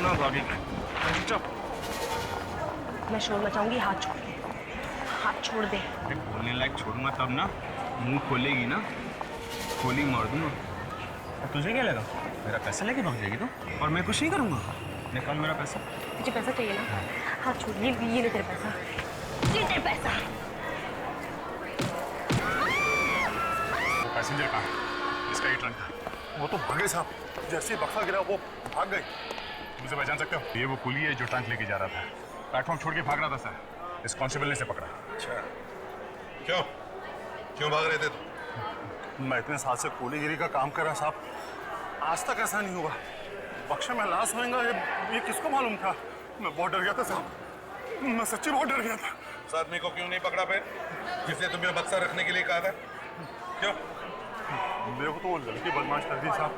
कितना भागेगी? चुप। मैं शोर मचाऊंगी, हाथ छोड़ दे, हाथ छोड़ दे। अरे बोलने लायक छोड़ूंगा तब ना, मुंह खोलेगी ना, गोली मार दूंगा। तुझे क्या लगा मेरा पैसा लेके भाग जाएगी तू? और मैं कुछ नहीं करूंगा। निकाल मेरा पैसा। तुझे पैसा चाहिए ना? हाथ छोड़, ये ले तेरे पैसा, ये तेरे पैसा। वो पैसेंजर कहाँ है? इसका ही ट्रंक है। वो तो भागे साहब, जैसे ही बक्सा गिरा वो भाग गए। तुम उसे पहचान सकते हो? ये वो कुली है जो ट्रंक लेके जा रहा था, प्लेटफॉर्म छोड़ के भाग रहा था सर। इस कांस्टेबल ने इसे पकड़ा। अच्छा, क्यों क्यों भाग रहे थे तुम? मैं इतने साल से कुलीगिरी का काम कर रहा साहब, आज तक ऐसा नहीं हुआ। बक्शा में लाश होएगा ये किसको मालूम था? मैं बहुत डर गया था साहब, मैं सच्ची बहुत डर गया था। उस आदमी को क्यों नहीं पकड़ा फिर, जिसने तुम्हें बक्सा रखने के लिए कहा था? क्यों? मेरे को तो वो लड़की बदमाश कर दी साहब,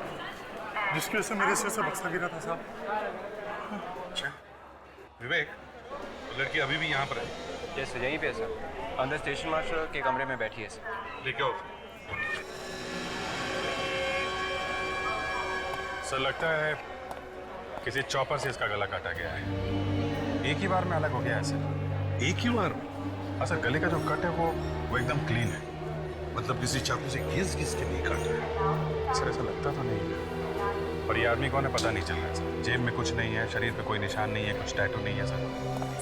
जिसकी वजह से मेरे सिर से बक्सा गिरा था साहब। अच्छा विवेक, वो लड़की अभी भी यहाँ पर है? जैसे यहीं पे सर, अंदर स्टेशन मास्टर के कमरे में बैठी है सर। लेके आओ। सर लगता है किसी चॉपर से इसका गला काटा गया है। एक ही बार में अलग हो गया है सर। एक ही बार में? हाँ सर, गले का जो कट है वो एकदम क्लीन है। मतलब किसी चाकू से घिस घिस के नहीं काटा है? सर ऐसा लगता तो नहीं है, पर ये आदमी कौन है पता नहीं चल रहा है सर। जेब में कुछ नहीं है, शरीर पे कोई निशान नहीं है, कुछ टैटू नहीं है सर।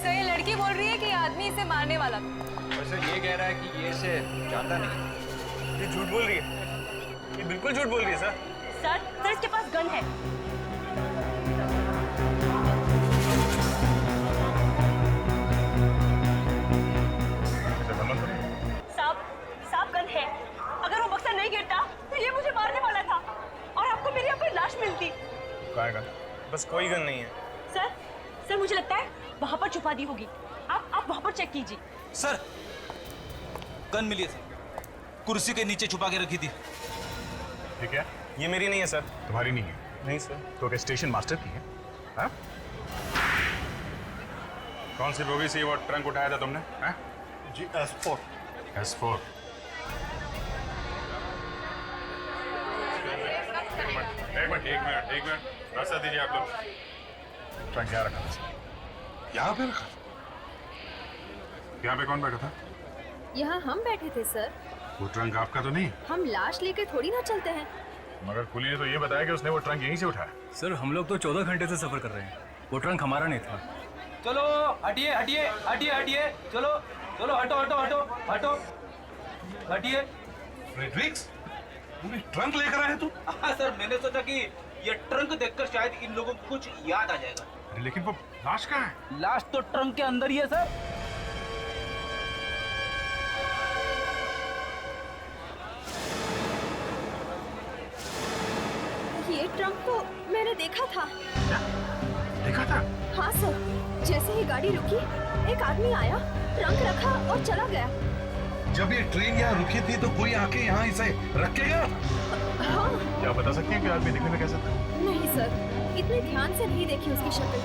सर ये लड़की बोल रही है कि आदमी इसे मारने वाला था। और सर ये कह रहा है कि ये इसे जानता नहीं। ये झूठ बोल रही है, ये बिल्कुल झूठ बोल रही है सर। सर इसके पास गन है। साहब गन है। अगर वो बक्सा नहीं गिरता तो ये मुझे मारने वाला था और आपको मेरी यहाँ पर लाश मिलती। कहाँ है गन? बस कोई गन नहीं है सर मुझे लगता है वहां पर छुपा दी होगी। आप वहां पर चेक कीजिए। सर गन मिली है सर, कुर्सी के नीचे छुपा के रखी थी। ठीक है, ये मेरी नहीं है सर। तुम्हारी नहीं है? नहीं सर। तो क्या स्टेशन मास्टर की है? हाँ? कौन सी बोगी से वो ट्रंक उठाया था तुमने? हाँ? जी S4। S4। एक मिनट रास्ता दीजिए आप लोग। ट्रंक यहाँ रखा था, यहाँ पे रखा? यहाँ पे कौन बैठा था? यहाँ हम बैठे थे सर। वो ट्रंक आपका तो नहीं? हम लाश लेकर थोड़ी ना चलते हैं। मगर कुली ने तो ये बताया कि उसने वो ट्रंक यहीं से उठाया। सर हम लोग तो 14 घंटे से सफर कर रहे हैं, वो ट्रंक हमारा नहीं था। चलो हटिए हटिए हटिए हटिए, चलो चलो हटो हटो हटो हटो हटिए। फ्रेडरिक्स, ट्रंक लेकर आए तू? हाँ सर, मैंने सोचा कि ये ट्रंक देखकर शायद इन लोगों को कुछ याद आ जाएगा। अरे लेकिन वो लाश कहाँ है? लाश तो ट्रंक के अंदर ही है सर। ये ट्रंक तो मैंने देखा था। क्या? देखा था? हाँ सर, जैसे ही गाड़ी रुकी एक आदमी आया, ट्रंक रखा और चला गया। जब ये ट्रेन यहाँ रुकी थी तो कोई आके यहाँ इसे रखेगा? हाँ। क्या बता सकती हैं कि आदमी दिखने में कैसा था? नहीं सर, इतने ध्यान से नहीं देखी उसकी शक्ल।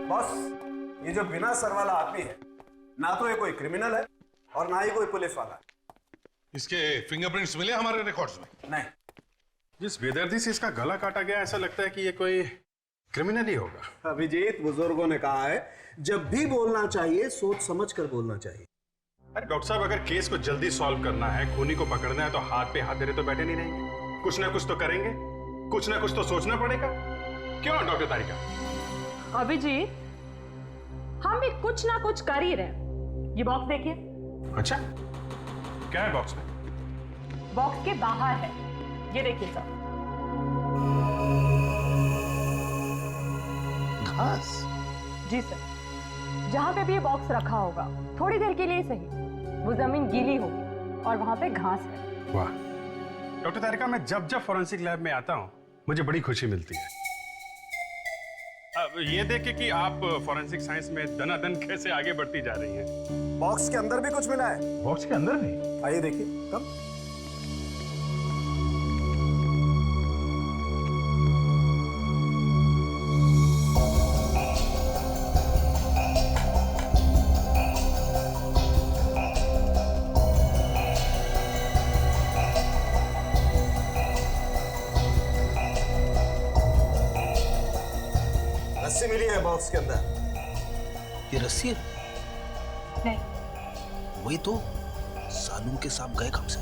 बॉस, ये जो बिना सर वाला आदमी है, ना तो ये कोई क्रिमिनल है और ना ही कोई पुलिस वाला है। इसके फिंगरप्रिंट्स मिले हमारे रिकॉर्ड्स में? नहीं। जिस बेदर्दी से इसका गला काटा गया, ऐसा लगता है कि ये कोई क्रिमिनल ही होगा। अभिजीत, बुजुर्गों ने कहा है जब भी बोलना चाहिए सोच समझ कर बोलना चाहिए। अरे डॉक्टर साहब, अगर केस को जल्दी सॉल्व करना है, खूनी को पकड़ना है, तो हाथ पे हाथ धरे तो बैठे नहीं रहेंगे। कुछ ना कुछ तो करेंगे, कुछ ना कुछ तो सोचना पड़ेगा। क्यों डॉक्टर तारिका? अभिजीत, हम भी कुछ ना कुछ कर ही रहे। ये बॉक्स देखिए। अच्छा, क्या है बॉक्स में? बॉक्स के बाहर है, ये देखिए सर। घास? जी सर, जहाँ पे भी ये बॉक्स रखा होगा थोड़ी देर के लिए सही, वो जमीन गीली होगी और वहां पे घास है। वाह डॉक्टर तारिका, मैं जब जब फॉरेंसिक लैब में आता हूँ मुझे बड़ी खुशी मिलती है। अब ये देख कि आप फॉरेंसिक साइंस में दनादन कैसे आगे बढ़ती जा रही हैं। बॉक्स के अंदर भी कुछ मिला है। बॉक्स के अंदर भी? आइए देखिए। कब? रस्सी मिली है बॉक्स के अंदर। ये रस्सी है? नहीं, वही तो सालून के सांप गए कब से।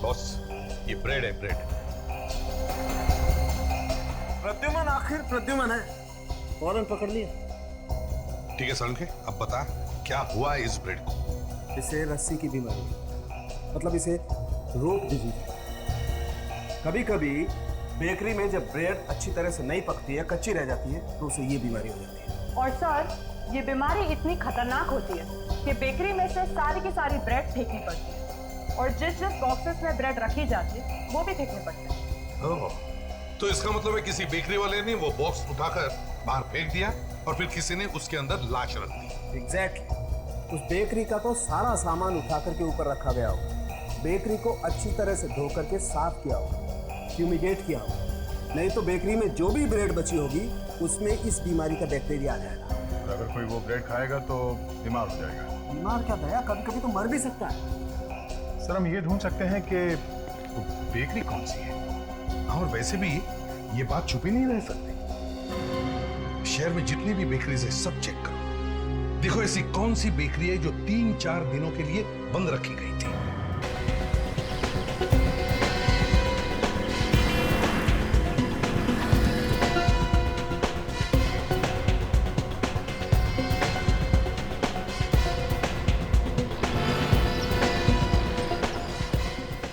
बॉस, ये ब्रेड है, ब्रेड। प्रद्युमन आखिर प्रद्युमन है, फौरन पकड़ लिया। ठीक है सालुंखे, अब बता क्या हुआ है इस ब्रेड को? इसे रस्सी की बीमारी है, मतलब इसे रोप डिजीज है। कभी कभी बेकरी में जब ब्रेड अच्छी तरह से नहीं पकती है, कच्ची रह जाती है, तो उसे ये बीमारी हो जाती है। और सर, ये बीमारी इतनी खतरनाक होती है कि बेकरी में से सारी की सारी ब्रेड फेंकनी पड़ती है, और जिस जिस बॉक्सेस में ब्रेड रखी जाती है वो भी फेंकने पड़ते हैं। ओह, तो इसका मतलब है किसी बेकरी वाले ने वो बॉक्स उठाकर बाहर फेंक दिया और फिर किसी ने उसके अंदर लाश रख दी। एग्जैक्टली। उस बेकरी का तो सारा सामान उठा करके ऊपर रखा गया होगा, बेकरी को अच्छी तरह से धो करके साफ किया होगा, फ्यूमिगेट किया होगा, नहीं तो बेकरी में जो भी ब्रेड बची होगी उसमें इस बीमारी का बैक्टीरिया आ जाएगा। और अगर कोई वो ब्रेड खाएगा तो बीमार हो जाएगा। बीमार क्या दया, कभी कभी तो मर भी सकता है। सर, हम ये ढूंढ सकते हैं कि वो बेकरी कौन सी है। और वैसे भी ये बात छुपी नहीं रह सकती। शहर में जितनी भी बेकरीज है सब चेक करो, देखो ऐसी कौन सी बेकरी है जो 3-4 दिनों के लिए बंद रखी गई थी।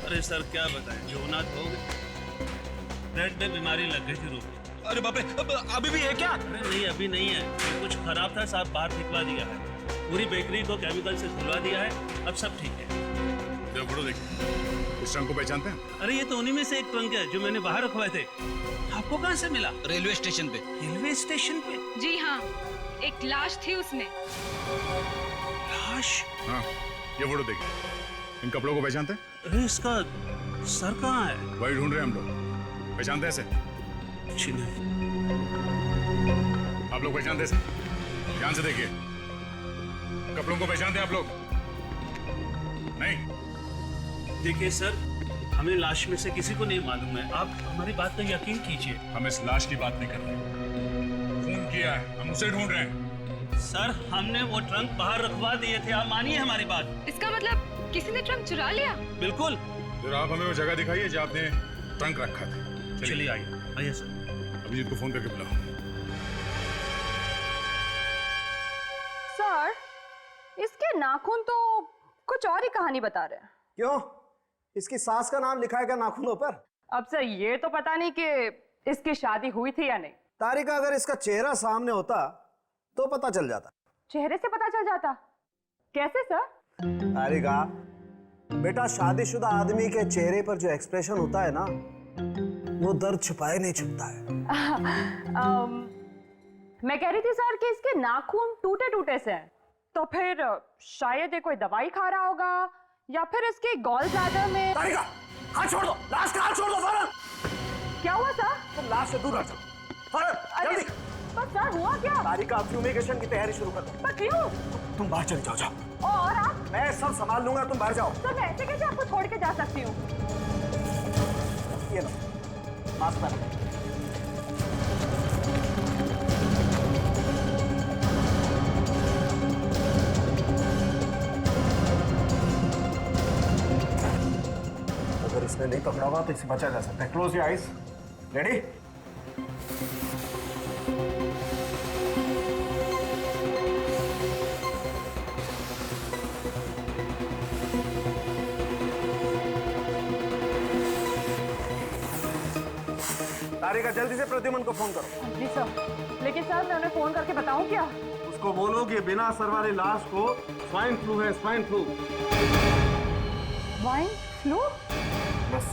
अरे सर क्या बताएं, जो होना हो गया। ब्रेड में बीमारी लग गई थी रोटी। अरे बाप रे, अभी भी है क्या? अरे नहीं, अभी नहीं है, कुछ खराब था साहब, बाहर फेंकवा दिया है। पूरी बेकरी को केमिकल से धुलवा दिया है, अब सब ठीक है। फोटो देखिए, इस ट्रंक को पहचानते हैं? अरे ये तो उन्हीं में से एक ट्रंक है जो मैंने बाहर रखवाए थे। आपको कहाँ से मिला? रेलवे स्टेशन पे। रेलवे स्टेशन पे? जी हाँ, एक लाश थी उसमें। लाश? हाँ, ये फोटो देखिए, इन कपड़ों को पहचानते हैं? अरे इसका सर कहाँ है? वही ढूंढ रहे हैं हम लोग। पहचानते हैं इसे? अच्छी नहीं। आप लोग पहचानते हैं इसे? ध्यान से देखिए, कपड़ों को पहचानते हैं आप लोग? नहीं? देखिए सर, हमें लाश में से किसी को नहीं मालूम है, आप हमारी बात पर यकीन कीजिए। हम इस लाश की बात नहीं कर रहे, खून किया है, हम उसे ढूंढ रहे हैं। सर, हमने वो ट्रंक बाहर रखवा दिए थे, आप मानिए हमारी बात। इसका मतलब किसी ने ट्रंक चुरा लिया? बिल्कुल। फिर आप हमें वो जगह दिखाइए जहाँ आपने ट्रंक रखा था। चलिए आइए सर। अभिजीत को फोन करके बुलाओ। सर, इसके नाखून तो कुछ और ही कहानी बता रहे हैं। क्यों? इसकी सास का नाम लिखा है क्या नाखूनों पर? अब सर ये तो पता नहीं कि इसकी शादी हुई थी या नहीं। तारिका, अगर इसका चेहरा सामने होता तो पता चल जाता। चेहरे से पता चल जाता? कैसे सर? तारिका बेटा, शादीशुदा आदमी के चेहरे पर जो एक्सप्रेशन होता है ना, वो दर्द छुपाए नहीं छुपता है। मैं कह रही थी सर कि इसके नाखून टूटे टूटे से हैं, तो फिर शायद ये कोई दवाई खा रहा होगा, या फिर इसके गॉल ब्लैडर में। तारिका, हाथ छोड़ दो, लाश का हाथ छोड़ दो फौरन। क्या हुआ सर? तुम लाश से दूर रह जाओ, फौरन जल्दी। पर सर हुआ क्या? तारिका, फ्यूमिगेशन की तैयारी शुरू कर दो। पर क्यों? तुम बाहर चले जाओ, जाओ। और आप? मैं सब संभाल लूंगा, तुम बाहर जाओ। सर मैं ऐसे कैसे आपको छोड़ के जा सकती हूँ? ये लो, मास्क पहनो। अगर इसने नहीं पकड़ा हुआ तो इसे बचा जा सकता है। Close your eyes. रेडी? तारिका, जल्दी से प्रद्युमन को फोन करो। जी सर, लेकिन सर मैं उन्हें फोन करके बताऊं क्या? उसको बोलो कि बिना सर वाली लाश को स्वाइन फ्लू है, swine flu. Swine flu? Yes,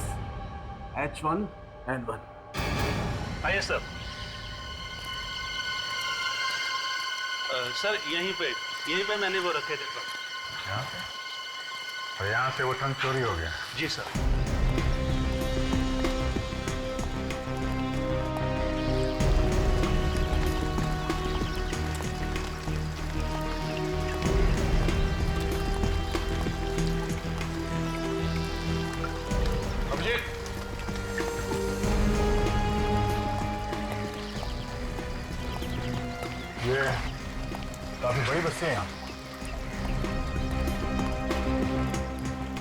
H1N1। आइए सर। सर यहीं पे मैंने वो रखे थे। यहाँ पे? और यहाँ से वो ट्रंक चोरी हो गया? जी सर। किससे हैं आप?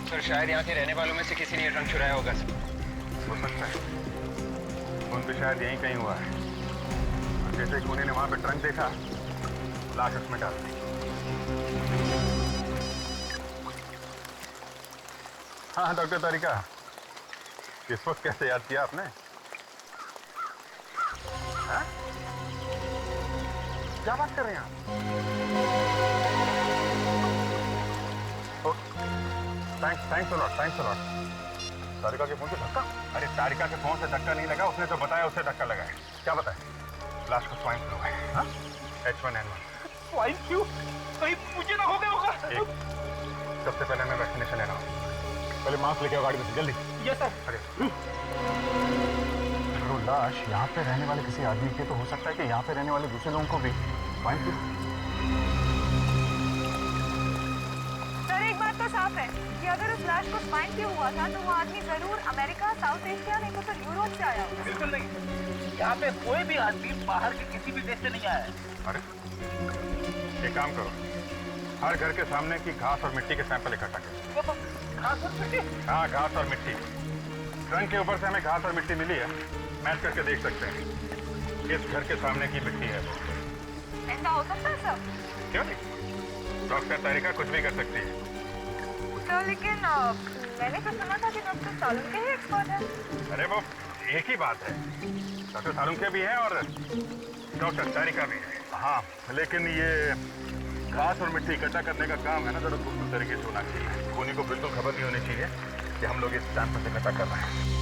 सर शायद यहाँ के रहने वालों में से किसी ने ये ट्रंक चुराया होगा सर। हो सकता है, खून भी शायद यहीं कहीं हुआ है। और जैसे ही खूनी ने वहां पे ट्रंक देखा, लाश उसमें डाल दी। हाँ डॉक्टर तारिका, इस वक्त कैसे याद किया आपने? हाँ? क्या बात कर रहे हैं आप? Thanks a lot. तारिका के फोन से धक्का? अरे तारिका के फोन से धक्का नहीं लगा, उसने तो बताया उससे धक्का लगा है। क्या बताया? लाश को स्वाइन फ्लू है। हाँ? H1N1। Swine flu? कहीं मुझे ना हो गया होगा? सबसे पहले मैं वैक्सीनेशन लेना हूँ। पहले मास्क लेके आओ गाड़ी में से, जल्दी। Yes sir. अरे अगर वो लाश यहाँ पे रहने वाले किसी आदमी की, तो हो सकता है कि यहाँ पे रहने वाले दूसरे लोगों को भी स्वाइन फ्लू। सर एक बात तो साफ है कि अगर उस लाश को स्वाइन फ्लू हुआ था तो वो आदमी जरूर अमेरिका, साउथ एशिया, नहीं तो फिर यूरोप से आया होगा। बिल्कुल नहीं, यहाँ पे कोई भी आदमी बाहर के किसी भी देश से नहीं आया है। अरे एक काम करो, हर घर के सामने की घास और मिट्टी के सैंपल इकट्ठा करो। घास और मिट्टी? हाँ, घास और मिट्टी। ट्रंक के ऊपर से हमें घास और मिट्टी मिली है, मैच करके देख सकते हैं इस घर के सामने की मिट्टी है। ऐसा हो सकता है सर? क्यों नहीं, डॉक्टर तारिका कुछ भी कर सकती है। सर लेकिन मैंने तो सुना था कि डॉक्टर सालुंके ही एक्सपर्ट है। अरे वो एक ही बात है, डॉक्टर सालुंके भी है और डॉक्टर तारिका भी है। हाँ, लेकिन ये घास और मिट्टी इकट्ठा करने का काम है ना, जरा गुप्त तरीके से होना चाहिए। खूनी को बिल्कुल खबर नहीं होनी चाहिए कि हम लोग इस सैंपल इकट्ठा कर रहे हैं।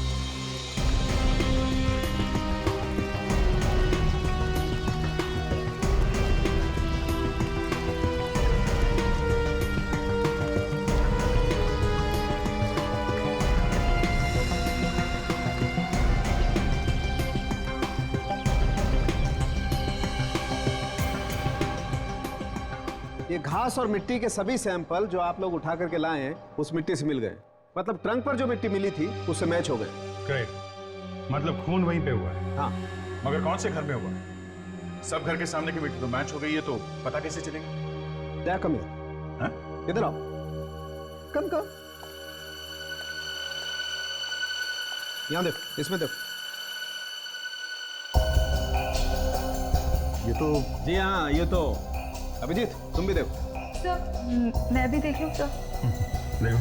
ये घास और मिट्टी के सभी सैंपल जो आप लोग उठा करके लाए हैं उस मिट्टी से मिल गए। मतलब ट्रंक पर जो मिट्टी मिली थी उससे मैच हो गए। ग्रेट, मतलब खून वहीं पे हुआ है। हाँ, मगर कौन से घर में हुआ है? सब घर के सामने की मिट्टी तो मैच हो गई है, तो पता कैसे चलेगा? क्या कमी है? हाँ? इधर आओ, कम कम यहाँ देखो, इसमें देखो। ये तो जी हाँ, ये तो अभिजीत तुम भी देखो। सर मैं भी देख लूँ सर? देखो।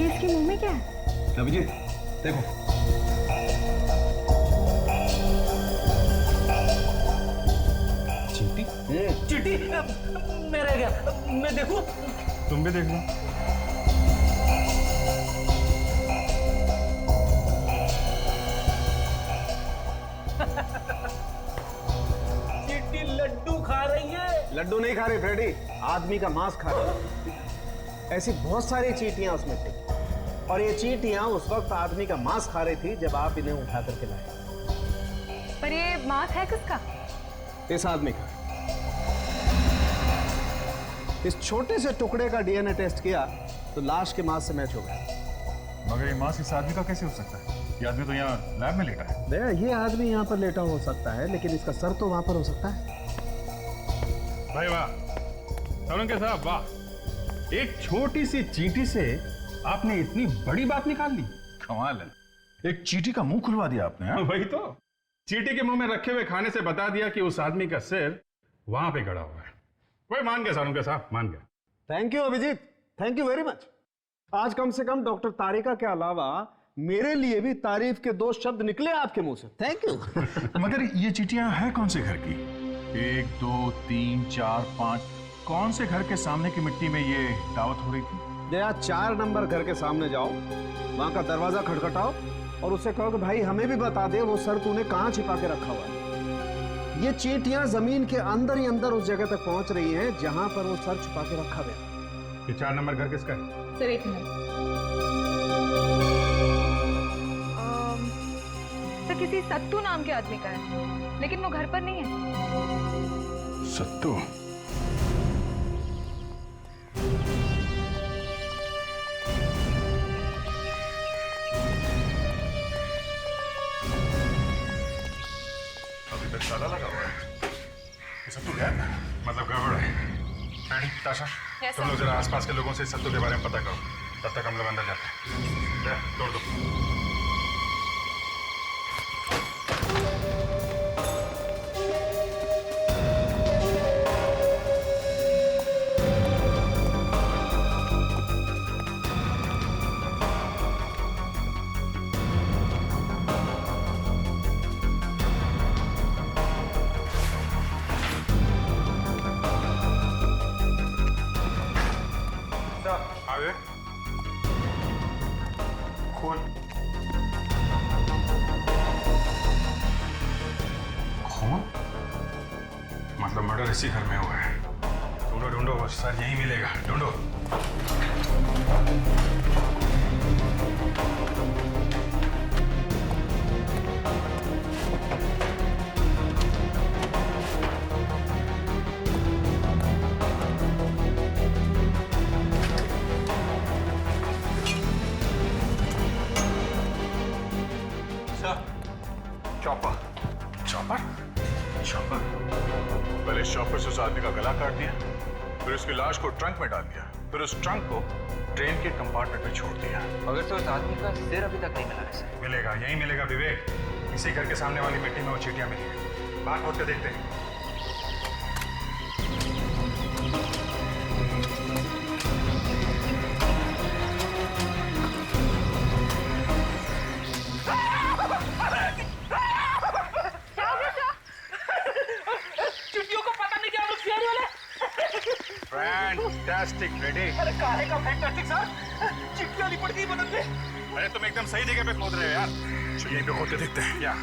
ये इसके मुंह में क्या है? अभिजीत देखो। चींटी? चिट्ठी मैं रह गया, मैं देखूं? तुम भी देख लो। चिट्ठी लड्डू खा रही है। लड्डू नहीं खा रही फ्रेडी, आदमी का मांस खा रही है। ऐसी बहुत सारी चींटियां उसमें थी और ये चींटियां उस वक्त आदमी का मांस खा रही थी जब आप इन्हें उठा करके लाए। पर ये मांस है किसका? इस आदमी का। इस छोटे से टुकड़े का डीएनए टेस्ट किया तो लाश के मांस से मैच हो गया। मगर ये मांस इस आदमी का कैसे हो सकता है? ये आदमी तो यहाँ लैब में लेटा है। देखा, ये आदमी यहाँ पर लेटा हो सकता है लेकिन इसका सर तो वहां पर हो सकता है। भाई वाह, सालुंके साहब वाह, एक छोटी सी चींटी से आपने इतनी बड़ी बात निकाल ली। कमाल है, एक चींटी का मुंह खुलवा दिया आपने। हाँ? वही तो, चींटी के मुंह में रखे हुए खाने से बता दिया कि उस आदमी का सिर वहां पे गड़ा हुआ है। वही मान गया सालुंके साहब, मान गया। Thank you Abhijeet, thank you very much. आज कम से कम डॉक्टर तारिका के अलावा मेरे लिए भी तारीफ के 2 शब्द निकले आपके मुंह से। Thank you. मगर ये चींटियां हैं कौन से घर की? 1 2 3 4 5, कौन से घर के सामने की मिट्टी में ये दावत हो रही थी? जया 4 नंबर घर के सामने जाओ, वहां का दरवाजा खटखटाओ और उससे कहो कि भाई हमें भी बता दे वो सर तूने कहां छिपा के रखा हुआ है। ये चींटियां जमीन के अंदर ही अंदर उस जगह तक पहुंच रही हैं जहां पर वो सर छुपा के रखा गया। ये 4 नंबर घर किसका है? सर एक मिनट। सर किसी सत्तू नाम के आदमी का है लेकिन वो घर पर नहीं है। सत्तू? रेडी ताशा? Yes, तुम sir. लोग जरा आसपास के लोगों से सत्तू के बारे में पता करो, तब तक हम लोग अंदर जाते हैं। ले, तोड़ दो। आगे खून खून मतलब मर्डर इसी घर में हुआ है। ढूंढो ढूंढो सर, यही मिलेगा, ढूंढो। चॉपर चॉपर चॉपर पहले चॉपर से उस आदमी का गला काट दिया, फिर उसकी लाश को ट्रंक में डाल दिया, फिर उस ट्रंक को ट्रेन के कंपार्टमेंट में छोड़ दिया। मगर तो उस आदमी का सिर अभी तक नहीं मिला है सर। मिलेगा, यही मिलेगा विवेक। इसी घर के सामने वाली मिट्टी में वो चीटियां मिली है। बात खोद के देखते हैं। Fantastic, ready? अरे काहे का फैंटास्टिक सर? चिट्ठी वाली पड़ गई बदन में। अरे तुम एकदम सही जगह पे खोद रहे हो यार। चलिए यहीं पे खोद के देखते हैं। क्या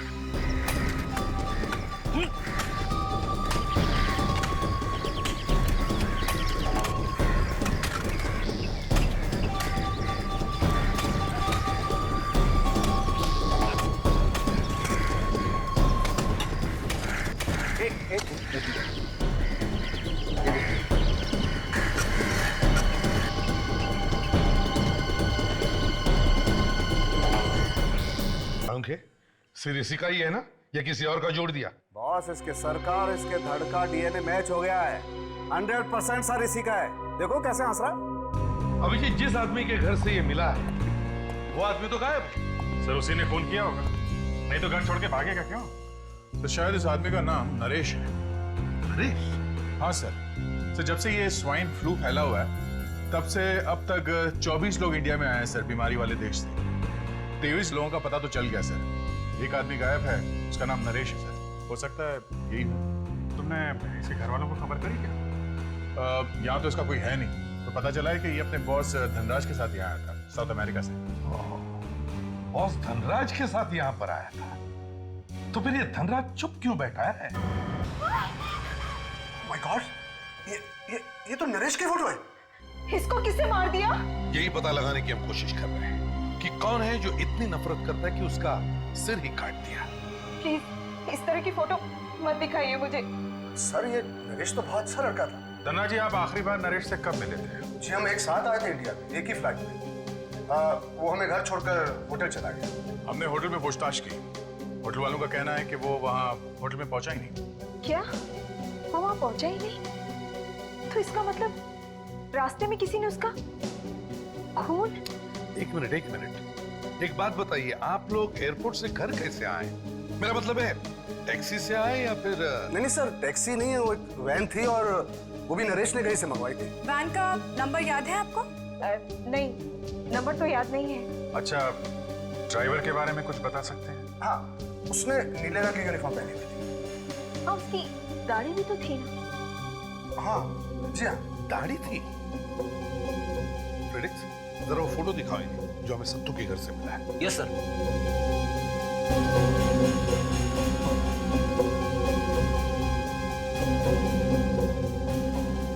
सिर इसी का ही है ना, या किसी और का जोड़ दिया? बॉस, इसके सरकार इसके धड़ का डीएनए मैच हो गया है। 100% सर इसी का है। देखो कैसे हंस रहा। अभिजीत, जिस आदमी के घर से ये मिला है वो आदमी तो गायब है। सर उसी ने फोन किया होगा, नहीं तो घर छोड़ के भागेगा क्यों? तो शायद इस आदमी का नाम नरेश है। नरेश? हाँ सर, जब से ये स्वाइन फ्लू फैला हुआ है तब से अब तक 24 लोग इंडिया में आए हैं सर, बीमारी वाले देश से। 23 लोगों का पता तो चल गया सर। एक आदमी गायब है, उसका नाम नरेश है सर। हो सकता है यही हो। तुमने इसके घर वालों को खबर करी क्या? यहाँ तो इसका कोई है नहीं, तो पता चला है कि ये अपने बॉस धनराज के साथ यहाँ आया था, साउथ अमेरिका से। बॉस धनराज के साथ यहाँ पर आया था, तो फिर ये धनराज चुप क्यों बैठा है? माय गॉड, ये तो नरेश की फोटो है। इसको किसने मार दिया? यही पता लगाने की हम कोशिश कर रहे हैं कि कौन है जो इतनी नफरत करता है कि उसका सिर ही काट दिया। प्लीज इस तरह की फोटो मत दिखाइए मुझे। सर ये नरेश तो बहुत अच्छा लड़का था। धनराज जी, आप आखिरी बार नरेश से कब मिले थे? जी हम एक साथ आए थे इंडिया में, एक ही फ्लाइट में। वो हमें घर छोड़कर होटल चला गया। हमने होटल में पूछताछ की। होटल वालों का कहना है कि वो वहाँ होटल में पहुंचा ही नहीं। क्या वो वहाँ पहुंचा ही नहीं? तो इसका मतलब रास्ते में किसी ने उसका खून। एक मिनट, एक बात बताइए, आप लोग एयरपोर्ट से घर कैसे आए? मेरा मतलब है टैक्सी से आए या फिर? नहीं सर, टैक्सी नहीं है, वो एक वैन थी और वो भी नरेश ने कहीं से मंगवाई थी। वैन का नंबर याद है आपको? नहीं, नंबर तो याद नहीं है। अच्छा, ड्राइवर के बारे में कुछ बता सकते हैं? हाँ, उसने नीले रंग की यूनिफॉर्म पहनी हुई थी। हाँ, उसकी दाढ़ी भी तो थी ना? हाँ जी हाँ, दाढ़ी थी। प्रेडिक्स, जरा वो फोटो दिखाओ इन्हें जो हमें सत्तू के घर से मिला है। Yes sir.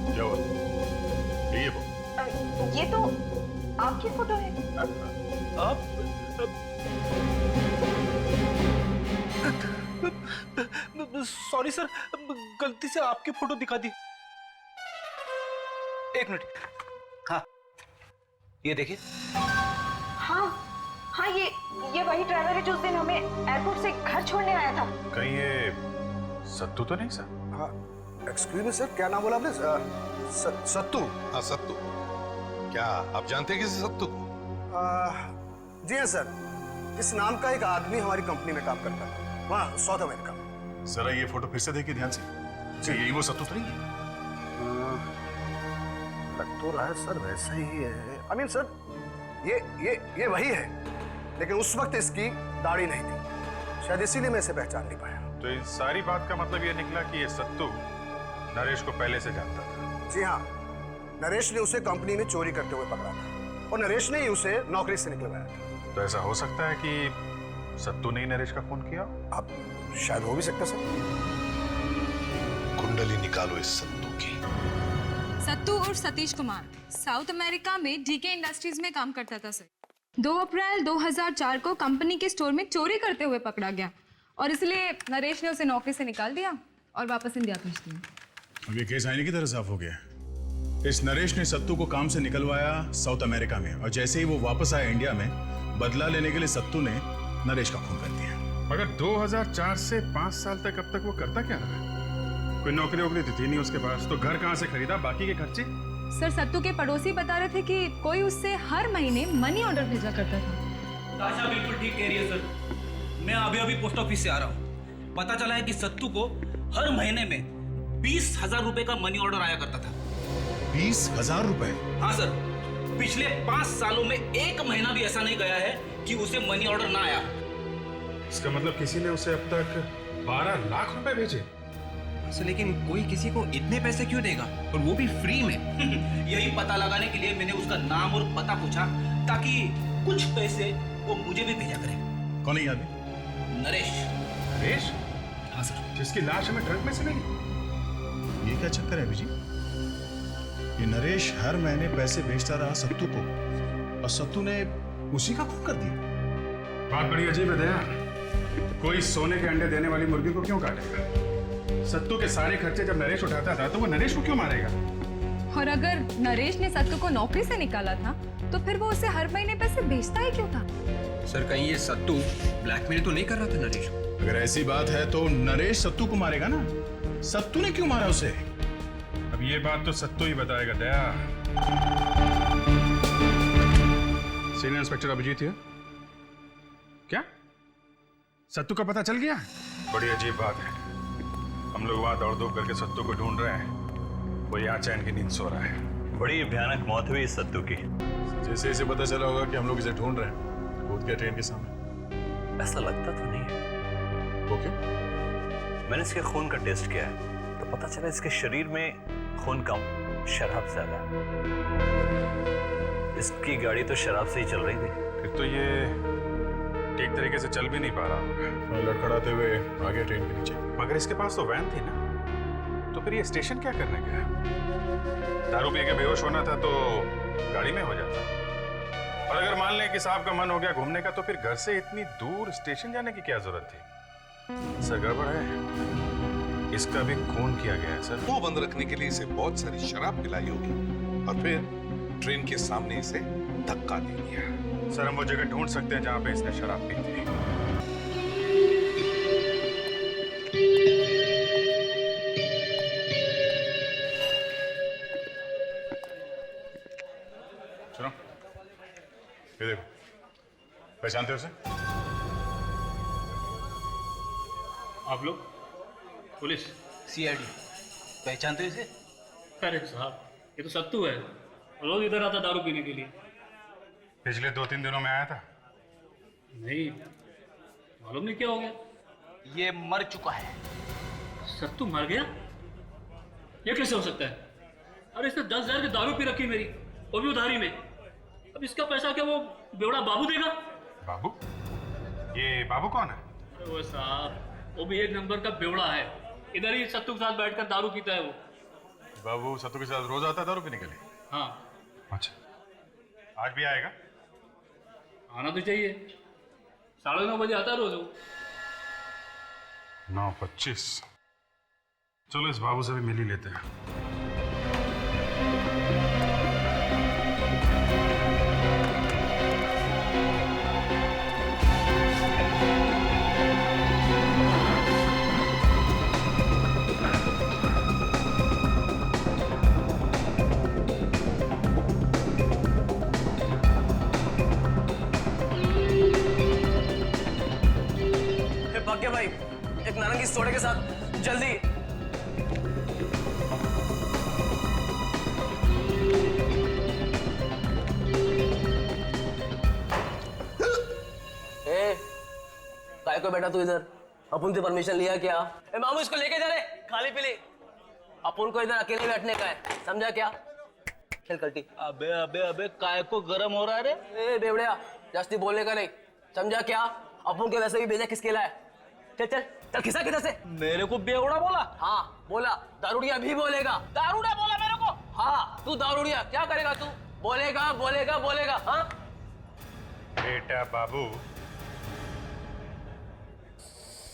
क्या हुआ? ये तो आपकी फोटो है। आप सॉरी सर, गलती से आपकी फोटो दिखा दी। एक मिनट। हाँ, ये देखिए। हाँ, ये वही ड्राइवर है जो उस दिन हमें एयरपोर्ट से घर छोड़ने आया था। कहीं ये सत्तू तो नहीं सर? हाँ एक्सक्यूज मी सर, क्या नाम बोला आपने? सत्तू। हाँ सत्तू। क्या आप जानते हैं किसी सत्तू को? जी हाँ सर, इस नाम का एक आदमी हमारी कंपनी में काम करता है, वहाँ साउथ अमेरिका में। जरा ये फोटो फिर से देखिए ध्यान से। जी यही वो सत्तू तो नहीं है? लग तो रहा है सर वैसा ही है। आई मीन सर, ये वही है, लेकिन उस वक्त इसकी दाढ़ी नहीं थी, शायद इसीलिए मैं इसे पहचान नहीं पाया। तो इस सारी बात का मतलब ये निकला कि ये सत्तू नरेश को पहले से जानता था। जी हाँ, नरेश ने उसे कंपनी में चोरी करते हुए पकड़ा था और नरेश ने ही उसे नौकरी से निकलवाया था। तो ऐसा हो सकता है कि सत्तू ने ही नरेश का खून किया? आप शायद हो भी सकता सर। कुंडली निकालो इस सत्तू की। सत्तू और सतीश कुमार साउथ अमेरिका में डीके इंडस्ट्रीज में काम करता था सर। 2 अप्रैल 2004 को कंपनी के स्टोर में चोरी करते हुए पकड़ा गया और इसलिए नरेश ने उसे नौकरी से निकाल दिया और वापस इंडिया भेज दिया। अब ये केस आईने की तरह साफ हो गया। इस नरेश ने सत्तू को काम से निकलवाया साउथ अमेरिका में, और जैसे ही वो वापस आया इंडिया में, बदला लेने के लिए सत्तू ने नरेश का खून कर दिया। मगर 2004 से 5 साल तक अब तक वो करता क्या रहा? कोई नौकरी वोकरी थी नहीं उसके पास, तो घर कहाँ से खरीदा, बाकी के खर्चे? सर सत्तू के पड़ोसी बता रहे थे कि कोई उससे हर महीने मनी ऑर्डर भेजा करता था। ताशा बिल्कुल ठीक कह रही है सर। मैं अभी पोस्ट ऑफिस से आ रहा हूँ। पता चला है कि सत्तू को हर महीने में 20,000 रुपए का मनी ऑर्डर आया करता था। 20,000 रुपए? हाँ सर, पिछले 5 सालों में एक महीना भी ऐसा नहीं गया है कि उसे मनी ऑर्डर ना आया। इसका मतलब किसी ने उसे अब तक 12 लाख रुपए भेजे? लेकिन कोई किसी को इतने पैसे क्यों देगा, और वो भी फ्री में? यही पता लगाने के लिए मैंने उसका नाम और पता पूछा, ताकि कुछ पैसे वो मुझे भी भेजा करे। कौन है आदमी? नरेश। नरेश? हाँ सर। जिसकी लाश हमें ट्रक में से मिली? ये क्या चक्कर है अभिजी? ये नरेश हर महीने पैसे भेजता रहा सत्तू को, और सत्तू ने उसी का खून कर दिया। बात बड़ी अजीब है दया। कोई सोने के अंडे देने वाली मुर्गी को क्यों काटेगा? सत्तू के सारे खर्चे जब नरेश उठाता था, तो वो नरेश को क्यों मारेगा? और अगर नरेश ने सत्तू को नौकरी से निकाला था, तो फिर वो उसे हर महीने पैसे भेजता ही क्यों था? सर कहीं ये सत्तू ब्लैकमेल तो नहीं कर रहा था नरेश को? अगर ऐसी बात है तो नरेश सत्तू को मारेगा ना। सत्तू ने क्यों मारा उसे? अब ये बात तो सत्तू ही बताएगा दया। सीनियर इंस्पेक्टर अभिजीत है क्या? सत्तू का पता चल गया? बड़ी अजीब बात है। हम लोग वहां दौड़ दौड़ करके सत्तू को ढूंढ रहे हैं, वो यहाँ चैन की नींद सो रहा है। बड़ी भयानक मौत हुई इस सत्तू की। जैसे इसे पता चला होगा कि हम लोग इसे ढूंढ रहे हैं, कूद गया ट्रेन के सामने। ऐसा लगता तो नहीं है। ओके। मैंने इसके खून का टेस्ट किया है, तो पता चला इसके शरीर में खून कम, शराब ज्यादा है। इसकी गाड़ी तो शराब से ही चल रही थी। फिर तो ये ठीक तरीके से चल भी नहीं पा रहा होगा, लड़खड़ाते हुए आ गया ट्रेन के नीचे। मगर इसके पास तो वैन थी ना, तो फिर ये स्टेशन क्या करने गया? दारू पी के बेहोश होना था तो गाड़ी में हो जाता, और अगर मान लें कि साहब का मन हो गया घूमने का, तो फिर घर से इतनी दूर स्टेशन जाने की क्या जरूरत थी? सर गड़बड़ है, इसका भी खून किया गया है सर। मुंह बंद रखने के लिए इसे बहुत सारी शराब पिलाई होगी, और फिर ट्रेन के सामने इसे धक्का दे दिया। सर हम वो जगह ढूंढ सकते हैं जहां पे इसने शराब पी थी। सुनो, ये देखो, पहचानते हो उसे? आप लोग? पुलिस? सीआईडी। पहचानते हो इसे? अरे साहब, ये तो सत्तू है, रोज इधर आता दारू पीने के लिए। पिछले 2-3 दिनों में आया था? नहीं, मालूम नहीं क्या हो गया। ये मर चुका है। सत्तू मर गया? ये कैसे हो सकता है? अरे इसने 10,000 की दारू पी रखी मेरी, वो भी उधारी में। अब इसका पैसा क्या वो बेवड़ा बाबू देगा? बाबू? ये बाबू कौन है? अरे वो साहब, वो भी एक नंबर का बेवड़ा है। इधर ही सत्तू के साथ बैठकर दारू पीता है वो। बाबू सत्तू के साथ रोज आता दारू पीने के लिए? हाँ। अच्छा, आज भी आएगा? आना तो चाहिए, 9:30 बजे आता रोज वो। 9:25। चलो इस बाबू से भी मिल ही लेते हैं। किस सोडे के साथ, जल्दी। काय को बेटा तू इधर? अपन से परमिशन लिया क्या? ए मामू इसको लेके जा रे, खाली पीली। अपन को इधर अकेले बैठने का है, समझा क्या? खेल कल्टी। अबे अबे अबे काय को गरम हो रहा है रे? ए बेवड़िया, जास्ती बोलने का नहीं, समझा क्या? अपन के वैसे भी भेजा किसके लाए? चल चल चल, खिसा किधर से? मेरे को बेवड़ा बोला? हाँ बोला, दारूडिया भी बोलेगा। दारूड़ा बोला मेरे को? हाँ तू दारूडिया, क्या करेगा तू? बोलेगा बोलेगा बोलेगा। हाँ बेटा बाबू,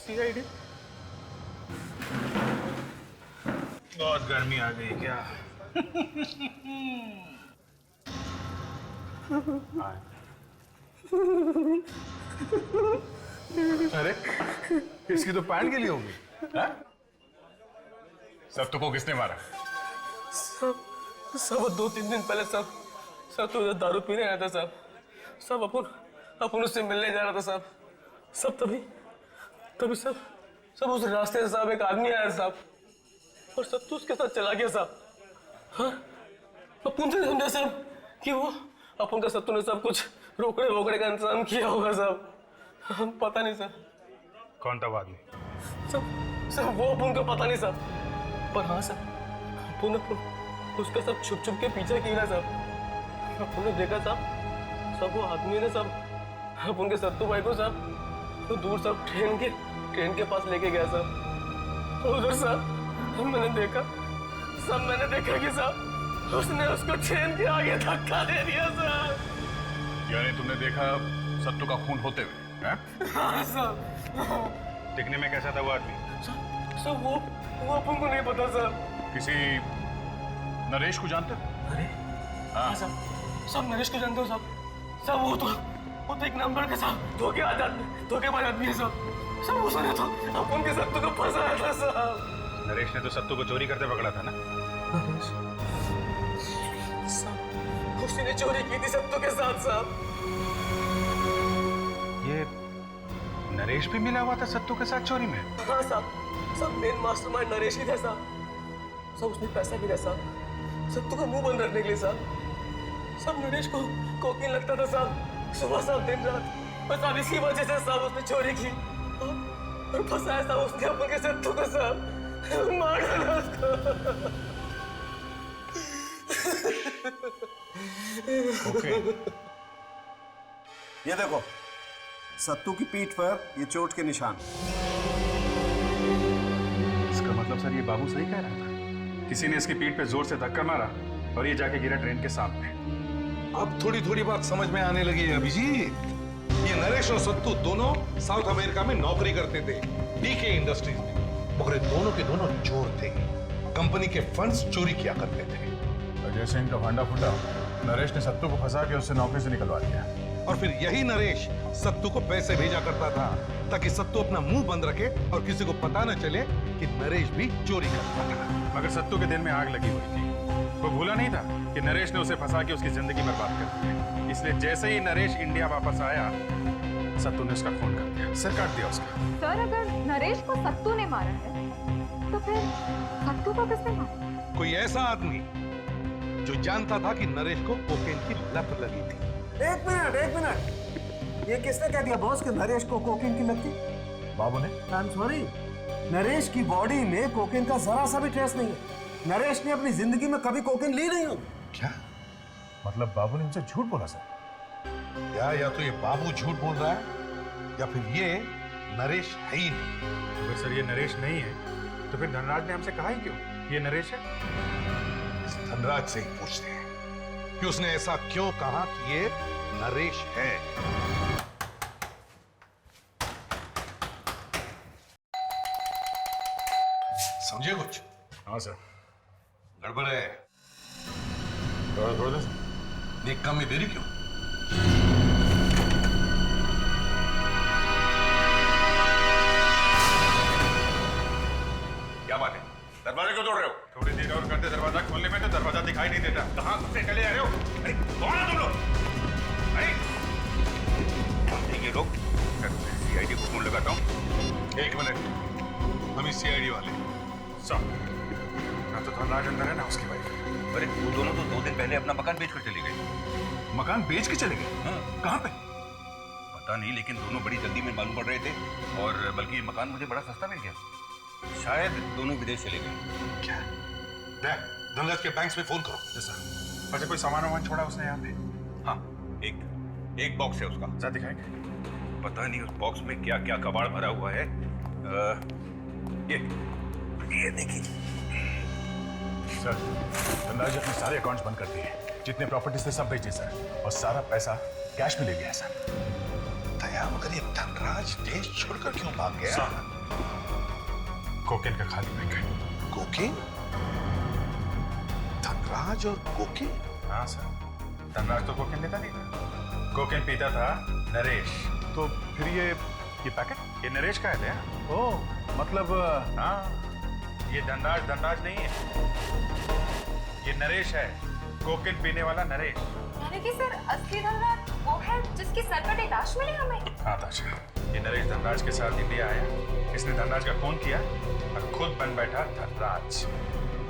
सीआईडी बहुत गर्मी आ गई क्या? अरे इसकी तो पैंट के लिए होगी। सब तुमको किसने मारा? सब 2-3 दिन पहले सब तो दारू पीने आया था साहब। सब अपन उससे मिलने जा रहा था साहब। सब तभी सब उस रास्ते से साहब एक आदमी आया साहब, और सब तो उसके साथ चला गया साहब। हाँ अपन से समझा साहब कि वो अपन का सत्तू ने सब कुछ रोकड़े वोकड़े का इंतजाम किया होगा साहब। हम पता नहीं साहब कौन था वो आदमी? सब वो अपन को पता नहीं साहब, पर हाँ साहब अपन उसका सब छुप छुप के पीछे किया साहब। अपन ने देखा साहब, सब वो आदमी ने सब अपन के सत्तू भाई को साहब तो दूर सब ट्रेन के पास लेके गया साहब। उधर साहब मैंने देखा कि साहब उसने उसको ट्रेन के आगे धक्का दे दिया साहब। यानी तुमने देखा सत्तू का खून होते हुए? हाँ साहब। दिखने में कैसा था वो आदमी? सब वो अपन को नहीं पता साहब। किसी नरेश को जानते हो? अरे हाँ साहब, सब नरेश को जानते हो साहब। सब वो तो एक नंबर के साथ धोखेबाज आदमी है साहब। सब उसने तो अपन के सत्तू को फंसाया था साहब। नरेश ने तो सत्तू को चोरी करते पकड़ा था ना? साहब उसने चोरी की थी सत्तू के साथ साहब। ये नरेश भी मिला हुआ था सत्तू के साथ चोरी में? हाँ साहब, सब मेन मास्टरमाइंड नरेश ही था साहब। सब उसने पैसा भी दिया साहब सत्तू का मुंह बंद रखने के लिए साहब। सब नरेश को कोकीन लगता था साहब, सुबह साहब दिन रात। बस अब इसी वजह से साहब उसने चोरी की और फंसाया साहब उसने अपन के सत्तू को साहब। मार डाला उसको। ओके। ये देखो सत्तू की पीठ पर ये चोट के निशान। इसका मतलब सर ये बाबू सही कह रहा था, किसी ने इसकी पीठ पे जोर से धक्का मारा और ये जाके गिरा ट्रेन के सामने। अब थोड़ी थोड़ी बात समझ में आने लगी है अभिजीत। ये नरेश और सत्तू दोनों साउथ अमेरिका में नौकरी करते थे, डीके इंडस्ट्रीज में। मगर दोनों के दोनों चोर थे, कंपनी के फंड्स चोरी किया करते थे। तो जैसे इनका भांडा फूटा, नरेश ने सत्तू को फंसा के उससे नौकरी से निकलवा दिया। और फिर यही नरेश सत्तू को पैसे भेजा करता था ताकि सत्तू अपना मुंह बंद रखे और किसी को पता न चले कि नरेश भी चोरी करता था। मगर सत्तू के दिल में आग लगी हुई थी, वो भूला नहीं था कि नरेश ने उसे फंसा के उसकी जिंदगी बर्बाद कर दी। इसलिए जैसे ही नरेश इंडिया वापस आया, सत्तू ने उसका खून कर दिया, सिर काट दिया उसका। सर अगर नरेश को सत्तू ने मारा है तो फिर सत्तू को किसने मारा? कोई ऐसा आदमी जो जानता था कि नरेश को कोकेन की लत लगी थी। एक मिनट, ये किसने कह दिया बॉस कि नरेश को कोकेन की लत थी? बाबू ने। आई एम सॉरी, नरेश की बॉडी में कोकेन का जरा सा भी ट्रेस नहीं है। नरेश ने अपनी जिंदगी में कभी कोकेन ली नहीं होगी। क्या मतलब बाबू ने उनसे झूठ बोला सर? या तो ये बाबू झूठ बोल रहा है या फिर ये नरेश है ही नहीं। अगर सर ये नरेश नहीं है तो फिर धनराज ने हमसे कहा ही क्यों ये नरेश है? इस धनराज से ही पूछते हैं कि उसने ऐसा क्यों कहा कि ये नरेश है। समझे कुछ? हाँ सर। गड़बड़ है। थोड़ा सा एक काम में देरी क्यों? क्या बात है? दरवाजा क्यों तोड़ रहे हो? थोड़ी देर और करते दरवाजा खोलने में तो दरवाजा दिखाई नहीं देता। कहाँ से चले आ रहे हो? अरे कौन है तुम लोग? अरे ये लोग, मैं तुम्हें सीआईडी को फोन लगाता हूँ। एक मिनट। हम ही सीआईडी वाले। सब ना तो धनराज अंदर है ना उसकी वाइफ। अरे वो दोनों तो 2 दिन पहले अपना मकान बेच कर चले गए। मकान बेच के चले गए? हाँ। कहाँ पे? पता नहीं, लेकिन दोनों बड़ी जल्दी में मालूम पड़ रहे थे, और बल्कि मकान मुझे बड़ा सस्ता मिल गया। शायद दोनों विदेश चले गए। क्या? देख, धनराज के बैंक में फोन करो। जैसा अच्छा कोई सामान छोड़ा उसने यहाँ पे? हाँ, एक बॉक्स है उसका। जरा दिखाएंगे। पता नहीं उस बॉक्स में क्या क्या कबाड़ भरा हुआ है। ये देखिए सर, धनराज अपने सारे अकाउंट्स बंद कर दिए, जितने प्रॉपर्टीज थे सब बेचे सर, और सारा पैसा कैश में ले गया सर। दया, मगर ये धनराज देश छोड़कर क्यों भाग गया? कोकेन का खाली पैकेट। कोकेन? धनराज और कोकेन? हाँ सर, धनराज तो कोकेन लेता नहीं था, कोकेन पीता था नरेश। तो फिर ये पैकेट ये नरेश का है? ओह, मतलब हाँ, ये धनराज नहीं है, ये नरेश है, कोकेन पीने वाला नरेश। यानी कि सर असली धनराज वो है जिसके सर पर एक ताश मिली हमें? हाँ ताश, ये नरेश धनराज के साथ इंडिया आया, इसने धनराज का खून किया और खुद बन बैठा धनराज।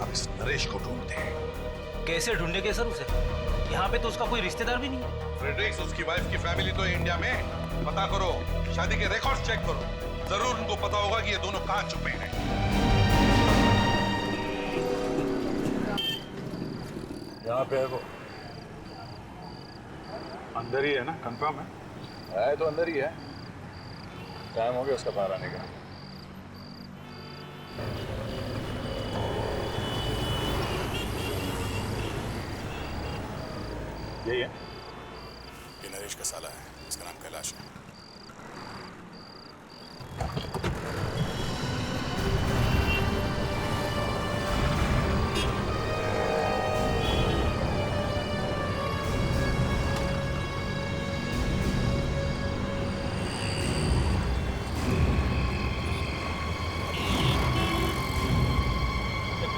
अब इस नरेश को ढूंढते हैं। कैसे ढूंढेंगे सर उसे? यहाँ पे तो उसका कोई रिश्तेदार भी नहीं है। फ्रेडरिक्स, उसकी वाइफ की फैमिली तो इंडिया में। पता करो, शादी के रिकॉर्ड्स चेक करो, जरूर उनको पता होगा कि ये दोनों कहाँ छुपे हैं। यहाँ पे है वो, अंदर ही है ना? कंफर्म है तो अंदर ही है। टाइम हो गया उसका बाहर आने का। यही है, ये नरेश का साला है, इसका नाम कैलाश है।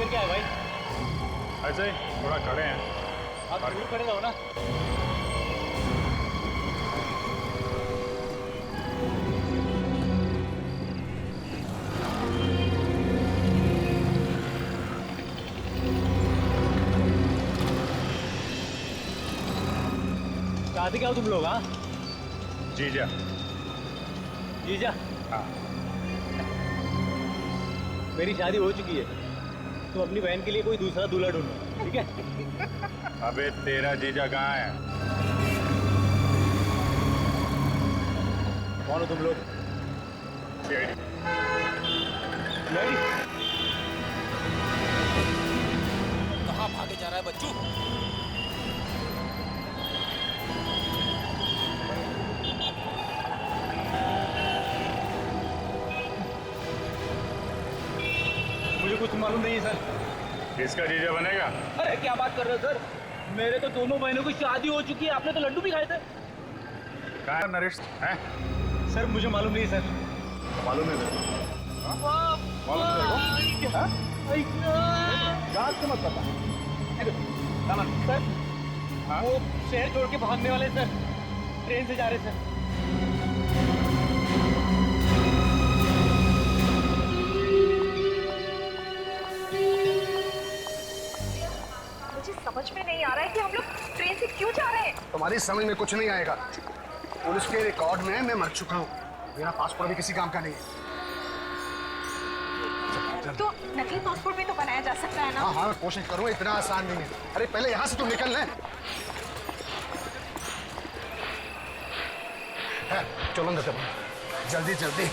क्या है भाई? ऐसे ही थोड़ा खड़े हैं। आप दूर खड़े रहो ना। चाहते क्या हो तुम लोग? हाँ जीजा। जीजा? हाँ। मेरी शादी हो चुकी है, तुम अपनी बहन के लिए कोई दूसरा दूल्हा ढूंढो, ठीक है? अबे तेरा जीजा कहाँ है? कौन हो तुम लोग? सीआईडी। कहाँ भागे जा रहा है बच्चू? मुझे कुछ मालूम नहीं है सर। किसका जीजा बनेगा? अरे क्या बात कर रहे हो सर, मेरे तो दोनों बहनों की शादी हो चुकी है, आपने तो लड्डू भी खाए थे। कहाँ है नरेश? हैं? सर मुझे मालूम नहीं सर। तो मालूम है तेरे को? मालूम है तेरे को? रात को मत पता सर, वो शहर छोड़ के भागने वाले सर, ट्रेन से जा रहे सर। मुझे समझ में नहीं आ रहा है कि हम लोग ट्रेन से क्यों जा रहे हैं। तुम्हारी समझ में कुछ नहीं आएगा। पुलिस के रिकॉर्ड में मैं मर चुका हूँ, मेरा पासपोर्ट भी किसी काम का नहीं है। तो नकली पासपोर्ट भी तो बनाया जा सकता है ना? हाँ हाँ, कोशिश करूँ, इतना आसान नहीं है। अरे पहले यहाँ से तो निकल ले। चलो अंदर चलो, जल्दी जल्दी।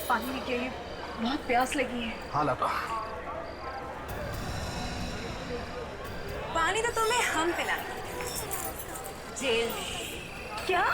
पानी लेके आइए, बहुत प्यास लगी है। हाँ लाता। पानी तो तुम्हें हम पिलाएंगे जेल में। क्या?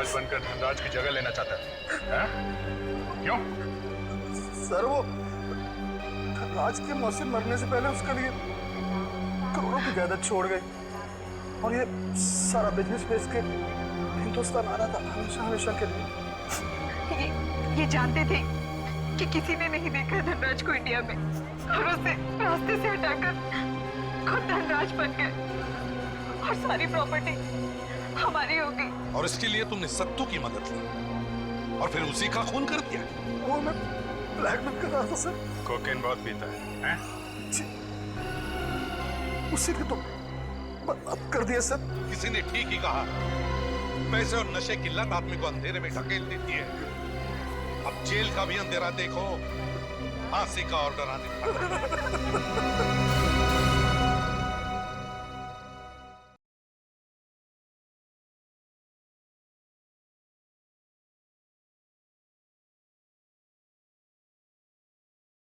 धनराज बनकर धनराज की जगह लेना चाहता है? क्यों? सर वो धनराज के मौसी मरने से पहले उसके लिए करोड़ों की जायदाद छोड़ गई और ये सारा बिजनेस बेच के हिंदुस्तान आ रहा था हमेशा हमेशा के लिए। ये जानते थे कि किसी ने नहीं देखा धनराज को इंडिया में और उसे रास्ते से हटाकर खुद धनराज बन गए और सारी प्रॉपर्टी हमारी हो गई। और इसके लिए तुमने सत्तू की मदद ली और फिर उसी का खून कर दिया। वो मैं ब्लैकमेल कर रहा था सर। कोकेन बहुत पीता है, हैं? उसी ने तो बर्बाद कर दिया सर। किसी ने ठीक ही कहा, पैसे और नशे की लत आदमी को अंधेरे में ढकेल देती है। अब जेल का भी अंधेरा देखो, फांसी का ऑर्डर आने